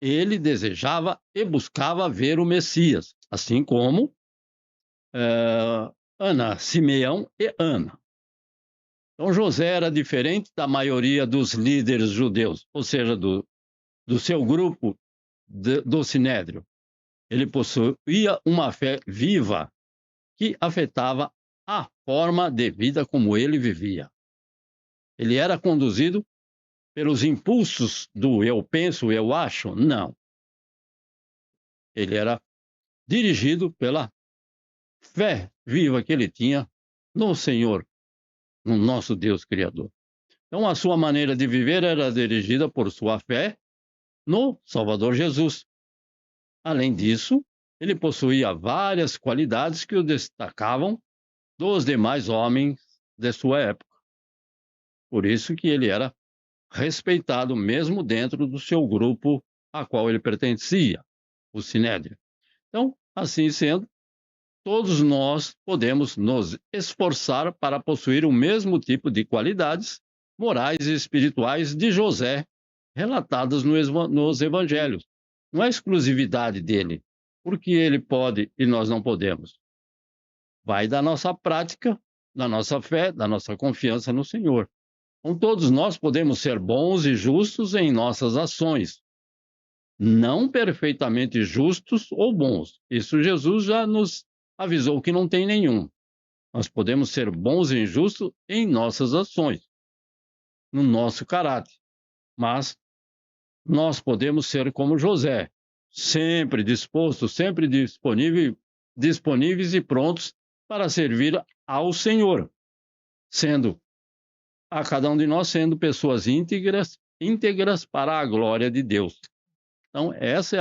Ele desejava e buscava ver o Messias, assim como Simeão e Ana. Então, José era diferente da maioria dos líderes judeus, ou seja, do seu grupo do Sinédrio. Ele possuía uma fé viva que afetava a forma de vida como ele vivia. Ele era conduzido pelos impulsos do eu penso, eu acho? Não. Ele era dirigido pela fé viva que ele tinha no Senhor, no nosso Deus Criador. Então, a sua maneira de viver era dirigida por sua fé no Salvador Jesus. Além disso, ele possuía várias qualidades que o destacavam dos demais homens de sua época. Por isso que ele era respeitado mesmo dentro do seu grupo a qual ele pertencia, o Sinédrio. Então, assim sendo, todos nós podemos nos esforçar para possuir o mesmo tipo de qualidades morais e espirituais de José, relatadas nos evangelhos. Não é exclusividade dele, porque ele pode e nós não podemos. Vai da nossa prática, da nossa fé, da nossa confiança no Senhor. Então, todos nós podemos ser bons e justos em nossas ações, não perfeitamente justos ou bons. Isso Jesus já nos avisou que não tem nenhum. Nós podemos ser bons e justos em nossas ações, no nosso caráter. Mas nós podemos ser como José, sempre dispostos, sempre disponíveis e prontos para servir ao Senhor, sendo a cada um de nós sendo pessoas íntegras para a glória de Deus. Então, essa é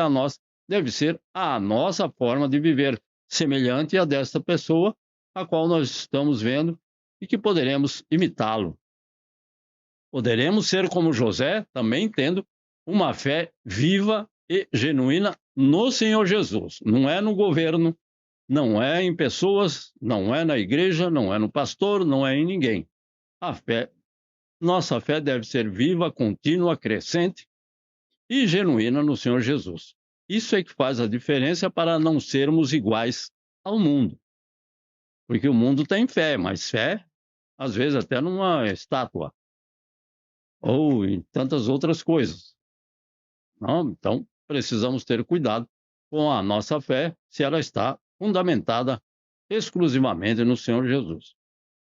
deve ser a nossa forma de viver, semelhante a desta pessoa, a qual nós estamos vendo e que poderemos imitá-lo. Poderemos ser como José, também tendo uma fé viva e genuína no Senhor Jesus. Não é no governo, não é em pessoas, não é na igreja, não é no pastor, não é em ninguém. Nossa fé deve ser viva, contínua, crescente e genuína no Senhor Jesus. Isso é que faz a diferença para não sermos iguais ao mundo. Porque o mundo tem fé, mas fé, às vezes, até numa estátua ou em tantas outras coisas. Não? Então, precisamos ter cuidado com a nossa fé, se ela está fundamentada exclusivamente no Senhor Jesus.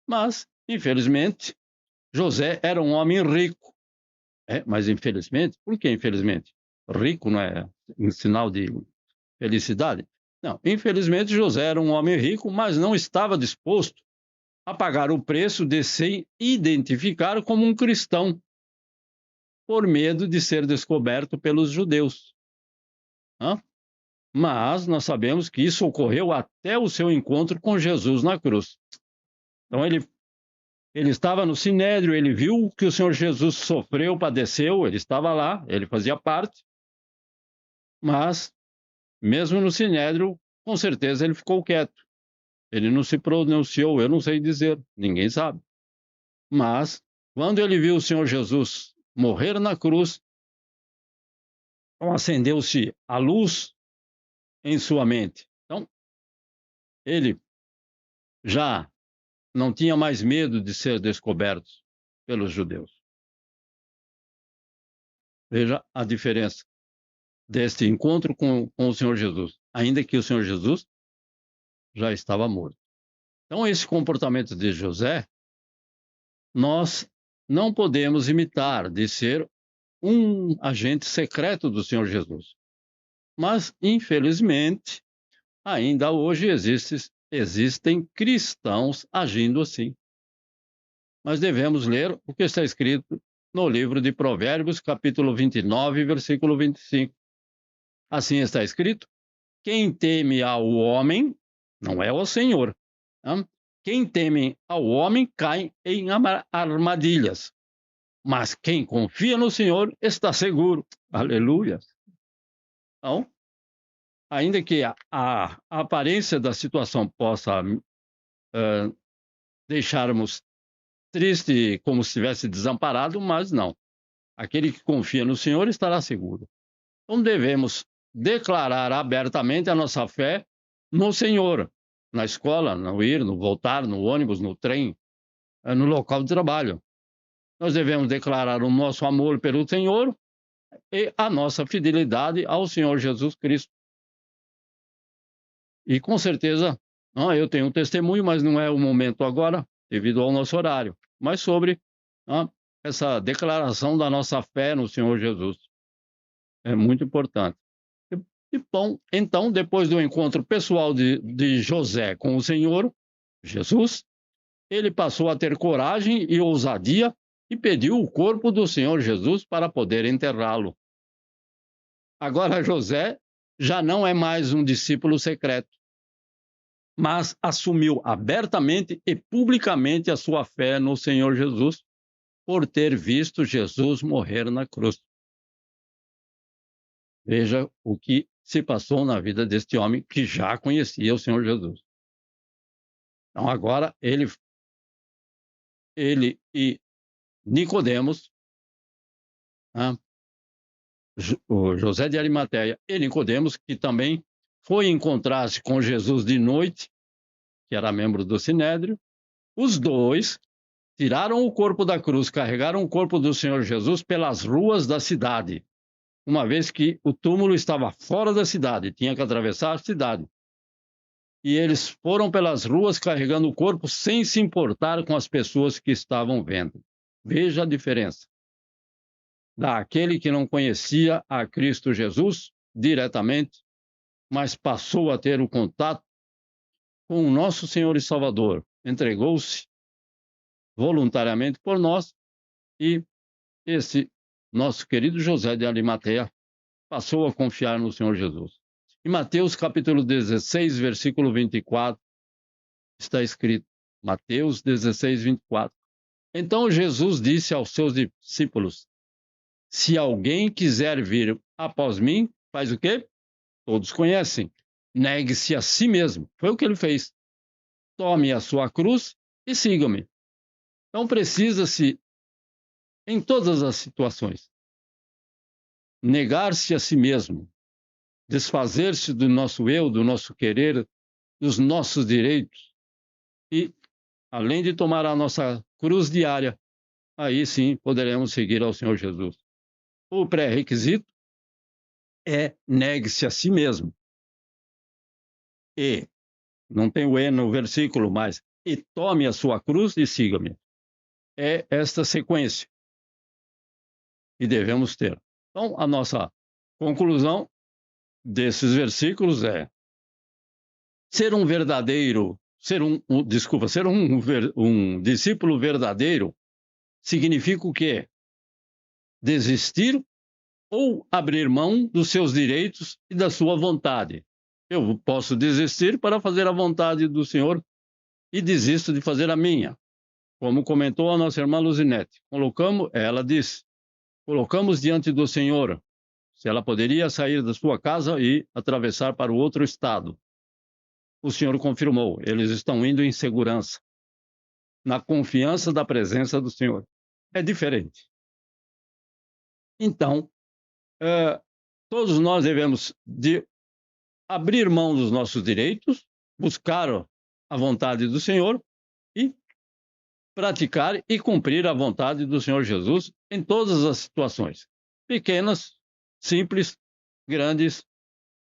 Mas, infelizmente, José era um homem rico. Mas, infelizmente, por que infelizmente? Rico não é um sinal de felicidade? Não, infelizmente, José era um homem rico, mas não estava disposto a pagar o preço de se identificar como um cristão, por medo de ser descoberto pelos judeus. Mas nós sabemos que isso ocorreu até o seu encontro com Jesus na cruz. Então ele estava no Sinédrio, ele viu que o Senhor Jesus sofreu, padeceu, ele estava lá, ele fazia parte, mas mesmo no Sinédrio, com certeza ele ficou quieto. Ele não se pronunciou, eu não sei dizer, ninguém sabe. Mas quando ele viu o Senhor Jesus morrer na cruz, acendeu-se a luz em sua mente. Então, ele já não tinha mais medo de ser descoberto pelos judeus. Veja a diferença deste encontro com o Senhor Jesus, ainda que o Senhor Jesus já estava morto. Então, esse comportamento de José, nós não podemos imitar de ser um agente secreto do Senhor Jesus. Mas, infelizmente, ainda hoje existem cristãos agindo assim. Mas devemos ler o que está escrito no livro de Provérbios, capítulo 29, versículo 25. Assim está escrito: quem teme ao homem, não é ao Senhor. Quem teme ao homem cai em armadilhas, mas quem confia no Senhor está seguro. Aleluia. Então, ainda que a aparência da situação possa deixarmos triste, como se estivesse desamparado, mas não. Aquele que confia no Senhor estará seguro. Então devemos declarar abertamente a nossa fé no Senhor, na escola, no ir, no voltar, no ônibus, no trem, no local de trabalho. Nós devemos declarar o nosso amor pelo Senhor e a nossa fidelidade ao Senhor Jesus Cristo. E com certeza, eu tenho um testemunho, mas não é o momento agora, devido ao nosso horário, mas sobre essa declaração da nossa fé no Senhor Jesus. É muito importante. E bom, então, depois do encontro pessoal de José com o Senhor Jesus, ele passou a ter coragem e ousadia e pediu o corpo do Senhor Jesus para poder enterrá-lo. Agora José já não é mais um discípulo secreto, mas assumiu abertamente e publicamente a sua fé no Senhor Jesus, por ter visto Jesus morrer na cruz. Veja o que se passou na vida deste homem que já conhecia o Senhor Jesus. Então agora ele e Nicodemos, né, o José de Arimateia e Nicodemos, que também foi encontrar-se com Jesus de noite, que era membro do Sinédrio, os dois tiraram o corpo da cruz, carregaram o corpo do Senhor Jesus pelas ruas da cidade, uma vez que o túmulo estava fora da cidade, tinha que atravessar a cidade. E eles foram pelas ruas carregando o corpo sem se importar com as pessoas que estavam vendo. Veja a diferença daquele que não conhecia a Cristo Jesus diretamente, mas passou a ter o contato com o nosso Senhor e Salvador. Entregou-se voluntariamente por nós e esse nosso querido José de Arimateia passou a confiar no Senhor Jesus. Em Mateus capítulo 16, versículo 24, está escrito, Mateus 16, 24. Então Jesus disse aos seus discípulos, se alguém quiser vir após mim, faz o quê? Todos conhecem. Negue-se a si mesmo. Foi o que ele fez. Tome a sua cruz e siga-me. Então precisa-se, em todas as situações, negar-se a si mesmo, desfazer-se do nosso eu, do nosso querer, dos nossos direitos e, além de tomar a nossa cruz diária, aí sim poderemos seguir ao Senhor Jesus. O pré-requisito é negue-se a si mesmo. E, não tem o E no versículo, mas e tome a sua cruz e siga-me. É esta sequência que devemos ter. Então, a nossa conclusão desses versículos é ser um discípulo verdadeiro significa o quê? Desistir ou abrir mão dos seus direitos e da sua vontade. Eu posso desistir para fazer a vontade do Senhor e desisto de fazer a minha. Como comentou a nossa irmã Luzinete, ela disse, colocamos diante do Senhor se ela poderia sair da sua casa e atravessar para o outro estado. O Senhor confirmou, eles estão indo em segurança, na confiança da presença do Senhor. É diferente. Então, todos nós devemos abrir mão dos nossos direitos, buscar a vontade do Senhor e praticar e cumprir a vontade do Senhor Jesus em todas as situações, pequenas, simples, grandes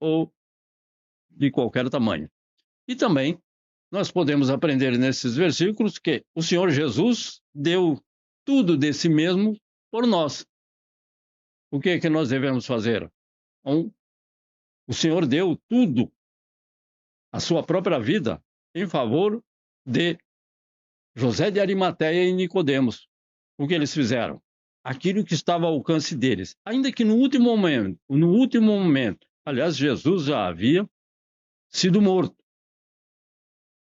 ou de qualquer tamanho. E também nós podemos aprender nesses versículos que o Senhor Jesus deu tudo de si mesmo por nós. O que é que nós devemos fazer? O Senhor deu tudo, a sua própria vida, em favor de José de Arimateia e Nicodemos. O que eles fizeram? Aquilo que estava ao alcance deles. Ainda que no último momento, aliás, Jesus já havia sido morto.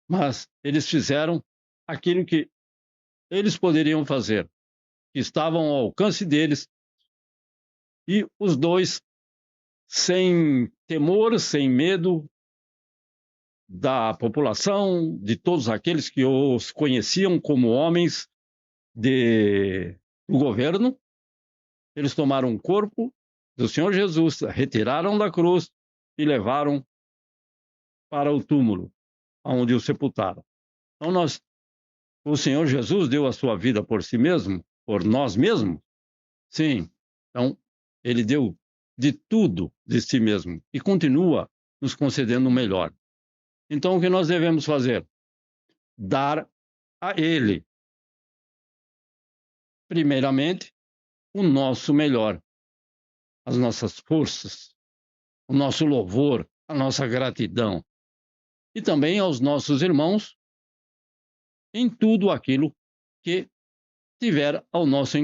Mas eles fizeram aquilo que eles poderiam fazer, que estavam ao alcance deles. E os dois, sem temor, sem medo da população, de todos aqueles que os conheciam como homens do governo, eles tomaram o corpo do Senhor Jesus, retiraram da cruz e levaram para o túmulo, onde o sepultaram. Então o Senhor Jesus deu a sua vida por si mesmo, por nós mesmos? Sim. Então, ele deu de tudo de si mesmo e continua nos concedendo o melhor. Então, o que nós devemos fazer? Dar a ele, primeiramente, o nosso melhor, as nossas forças, o nosso louvor, a nossa gratidão. E também aos nossos irmãos em tudo aquilo que tiver ao nosso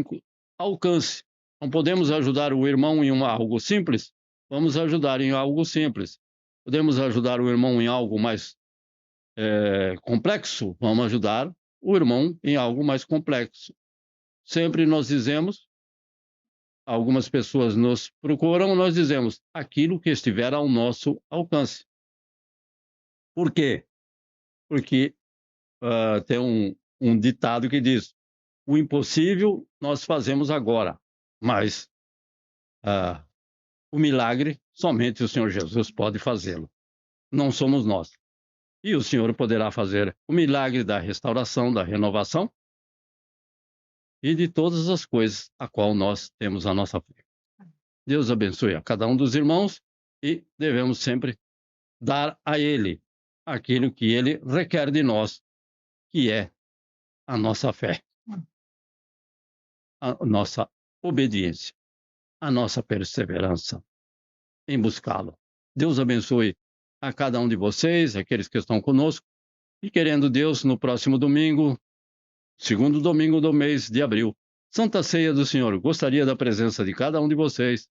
alcance. Não podemos ajudar o irmão em algo simples? vamos ajudar em algo simples. Podemos ajudar o irmão em algo mais complexo? Vamos ajudar o irmão em algo mais complexo. Sempre nós dizemos, algumas pessoas nos procuram, nós dizemos aquilo que estiver ao nosso alcance. Por quê? Porque tem um ditado que diz: o impossível nós fazemos agora, mas o milagre somente o Senhor Jesus pode fazê-lo. Não somos nós. E o Senhor poderá fazer o milagre da restauração, da renovação e de todas as coisas a qual nós temos a nossa fé. Deus abençoe a cada um dos irmãos e devemos sempre dar a Ele aquilo que Ele requer de nós, que é a nossa fé, a nossa obediência, a nossa perseverança em buscá-lo. Deus abençoe a cada um de vocês, aqueles que estão conosco, e querendo Deus, no próximo domingo, segundo domingo do mês de abril, Santa Ceia do Senhor. Gostaria da presença de cada um de vocês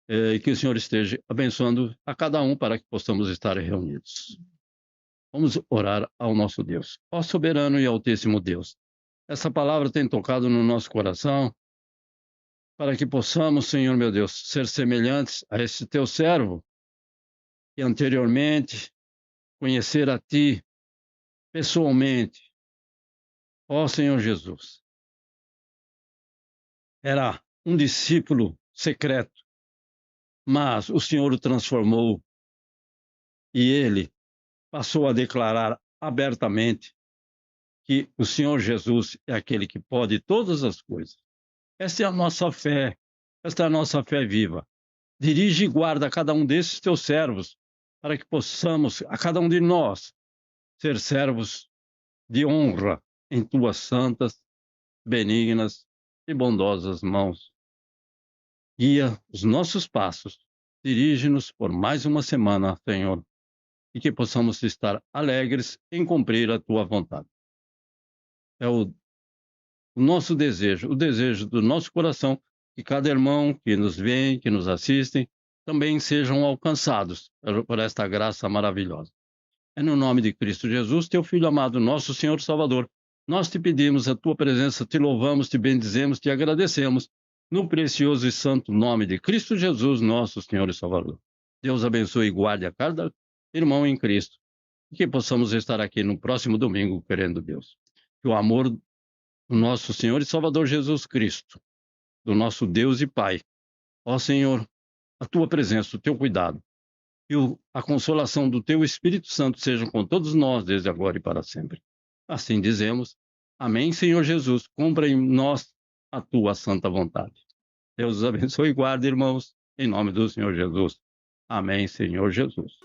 e que o Senhor esteja abençoando a cada um para que possamos estar reunidos. Vamos orar ao nosso Deus. Ó soberano e altíssimo Deus, essa palavra tem tocado no nosso coração para que possamos, Senhor meu Deus, ser semelhantes a esse teu servo que anteriormente conhecer a Ti pessoalmente. Ó Senhor Jesus, era um discípulo secreto, mas o Senhor o transformou e ele passou a declarar abertamente que o Senhor Jesus é aquele que pode todas as coisas. Esta é a nossa fé, esta é a nossa fé viva. Dirige e guarda cada um desses teus servos, para que possamos, a cada um de nós, ser servos de honra em tuas santas, benignas e bondosas mãos. Guia os nossos passos, dirige-nos por mais uma semana, Senhor, e que possamos estar alegres em cumprir a tua vontade. É o nosso desejo, o desejo do nosso coração, que cada irmão que nos vem, que nos assistem, também sejam alcançados por esta graça maravilhosa. É no nome de Cristo Jesus, teu Filho amado, nosso Senhor Salvador, nós te pedimos a tua presença, te louvamos, te bendizemos, te agradecemos, no precioso e santo nome de Cristo Jesus, nosso Senhor e Salvador. Deus abençoe e guarde a cada irmão em Cristo, e que possamos estar aqui no próximo domingo, querendo Deus. Que o amor do nosso Senhor e Salvador Jesus Cristo, do nosso Deus e Pai, ó Senhor, a tua presença, o teu cuidado, e a consolação do teu Espírito Santo sejam com todos nós, desde agora e para sempre. Assim dizemos, amém, Senhor Jesus, cumpra em nós a tua santa vontade. Deus os abençoe e guarde, irmãos, em nome do Senhor Jesus. Amém, Senhor Jesus.